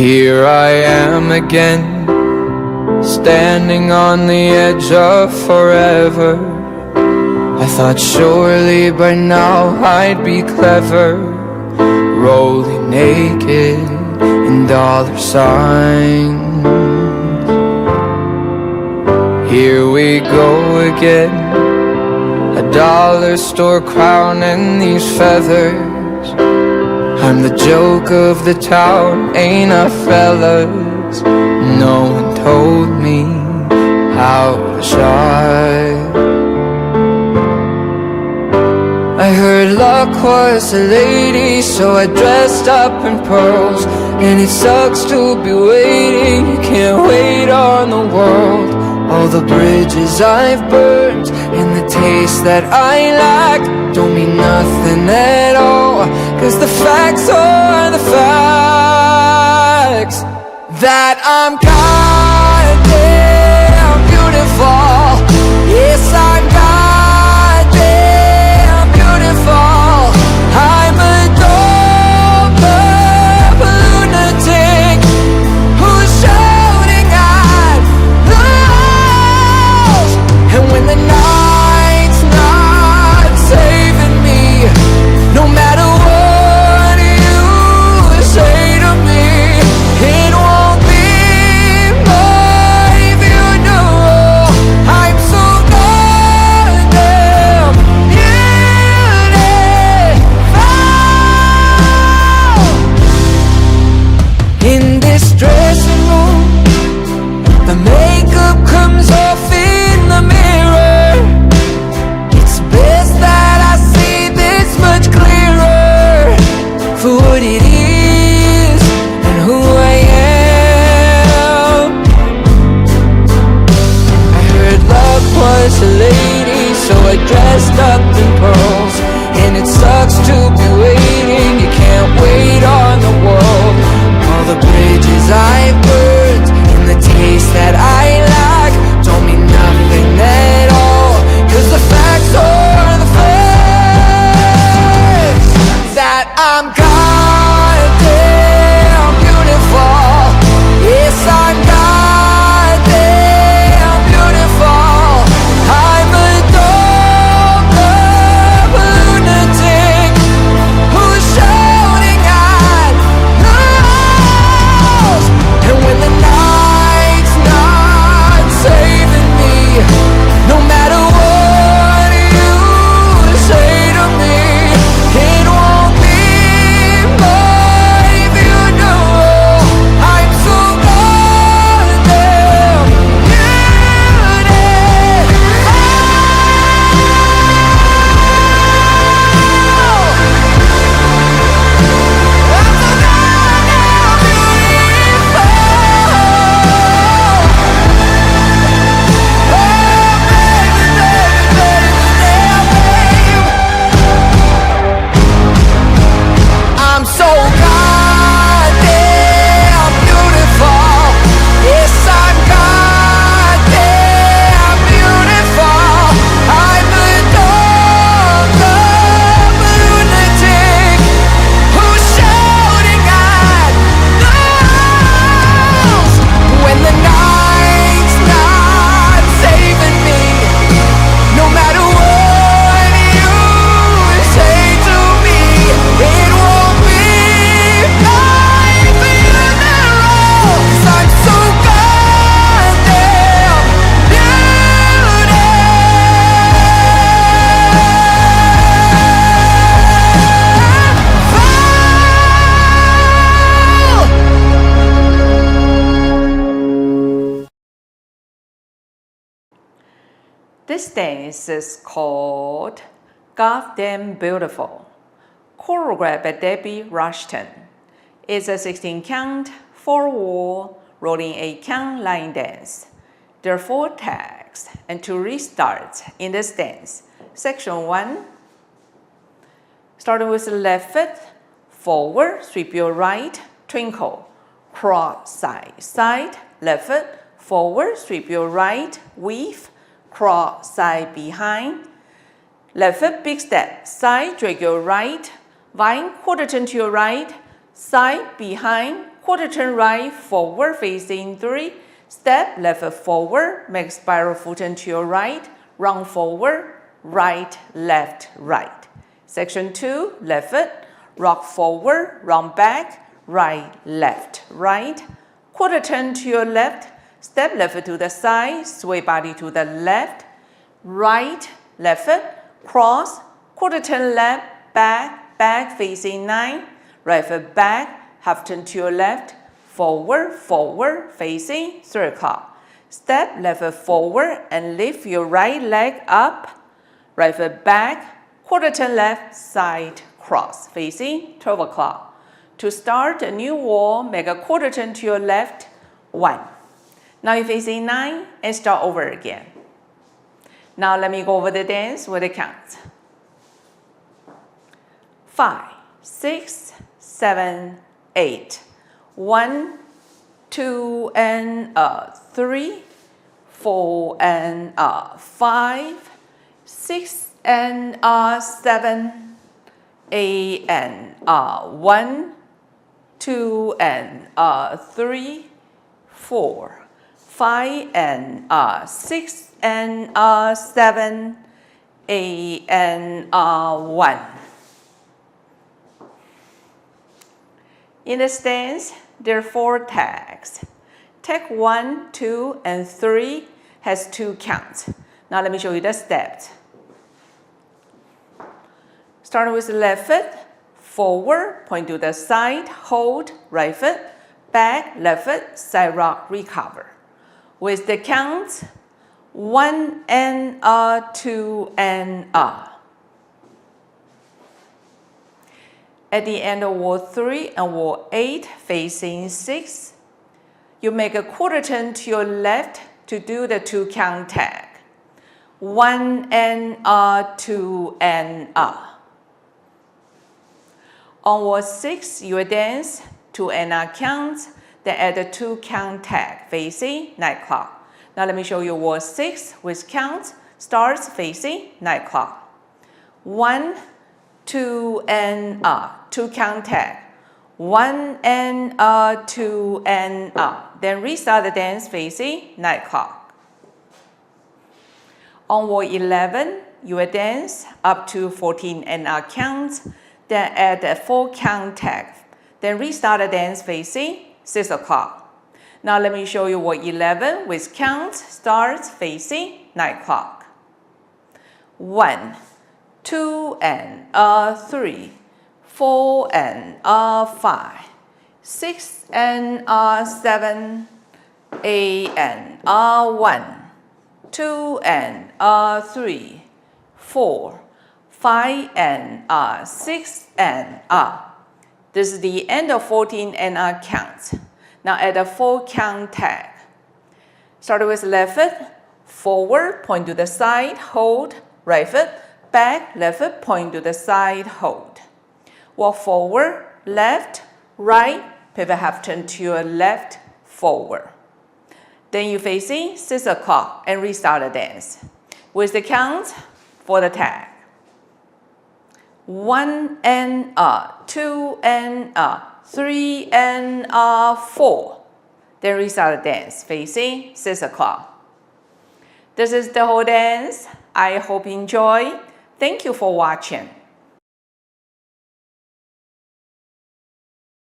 Here I am again, standing on the edge of forever. I thought surely by now I'd be clever, rolling naked in dollar signs. Here we go again, a dollar store crown and these feathers. I'm the joke of the town, ain't I, fellas? No one told me how to shine. I heard luck was a lady, so I dressed up in pearls. And it sucks to be waiting, you can't wait on the world. All the bridges I've burned and the taste that I lack don't mean nothing at all, 'cause the facts are the facts. That I'm goddamn beautiful. Yes, I'm goddamn beautiful. I'm a dope lunatic who's shouting at the walls. And when the night's not saving me, no matter what you say to me, it won't be my funeral. I'm so goddamn beautiful. In this dressing room, the makeup comes off in the mirror. It's best that I see this much clearer for what it is and who I am. I heard love was a lady, so I dressed up in pearls. And it sucks to be waiting, you can't wait on the world. All the bridges I've burned and the taste that I lack don't mean nothing at all, 'cause the facts are the facts. That I'm goddamn beautiful. Yes, I'm goddamn beautiful. I'm a dope lunatic who's shouting at the walls. And when the night's not saving me, no matter what you say to me, it won't be my funeral. I'm so goddamn I'm so goddamn beautiful. Yes, I'm goddamn beautiful. I'm a dope lunatic who's shouting at the walls. When the night's not saving me, no matter what you say to me, it won't be my funeral. 'Cause I'm so goddamn beautiful. This dance is called Goddamn Beautiful, choreographed by Debbie Rushton. It's a 16-count, 4-wall, rolling 8-count line dance. There are 4 tags and 2 restarts in this dance. Section 1, starting with the left foot, forward, sweep your right, twinkle, cross, side, side, left foot, forward, sweep your right, weave, cross, side, behind, left foot, big step, side, drag your right, vine, quarter turn to your right, side, behind, quarter turn right, forward, facing 3, step, left foot forward, make spiral full turn to your right, round forward, right, left, right. Section 2, left foot, rock forward, round back, right, left, right. Quarter turn to your left, step left foot to the side, sway body to the left, right, left foot, cross, quarter turn left, back, back facing 9, right foot back, half turn to your left, forward, forward, facing 3 o'clock. Step left foot forward and lift your right leg up, right foot back, quarter turn left, side, cross, facing 12 o'clock. To start a new wall, make a quarter turn to your left, 1. Now you're facing 9 and start over again. Now let me go over the dance with the counts. 5, 6, 7, 8. 1, 2, and 3, 4, and 5, 6, and 7, 8, and 1, 2, and 3, 4, 5, and 6, and 7, 8, and 1. In the stance, there are 4 tags. Tag 1, 2, and 3 has 2 counts. Now let me show you the steps. Starting with the left foot, forward, point to the side, hold, right foot, back, left foot, side rock, recover. With the counts, 1 and 2 and At the end of wall 3 and wall 8, facing 6, you make a quarter turn to your left to do the 2 count tag. 1 and 2 and On wall 6, you will dance 2 and counts, then add a 2 count tag facing 9 o'clock. Now let me show you wall 6 with counts, starts facing 9 o'clock. 1, 2, and 2 count tag. 1 and 2 and Then restart the dance facing 9 o'clock. On wall 11, you will dance up to 14 and counts, then add a 4 count tag. Then restart the dance facing 6 o'clock. Now let me show you wall 11 with counts, starts facing 9 o'clock. 1, 2, and 3, 4, and 5, 6, and 7, 8, and 1, 2, and 3, 4, 5, and 6, and This is the end of 14 and counts. Now add a 4 count tag. Start with left foot, forward, point to the side, hold, right foot, back, left foot, point to the side, hold. Walk forward, left, right, pivot half turn to your left, forward. Then you facing 6 o'clock and restart the dance. With the counts for the tag. 1 and 2 and 3 and 4. Then restart the dance facing 6 o'clock. This is the whole dance. I hope you enjoy. Thank you for watching.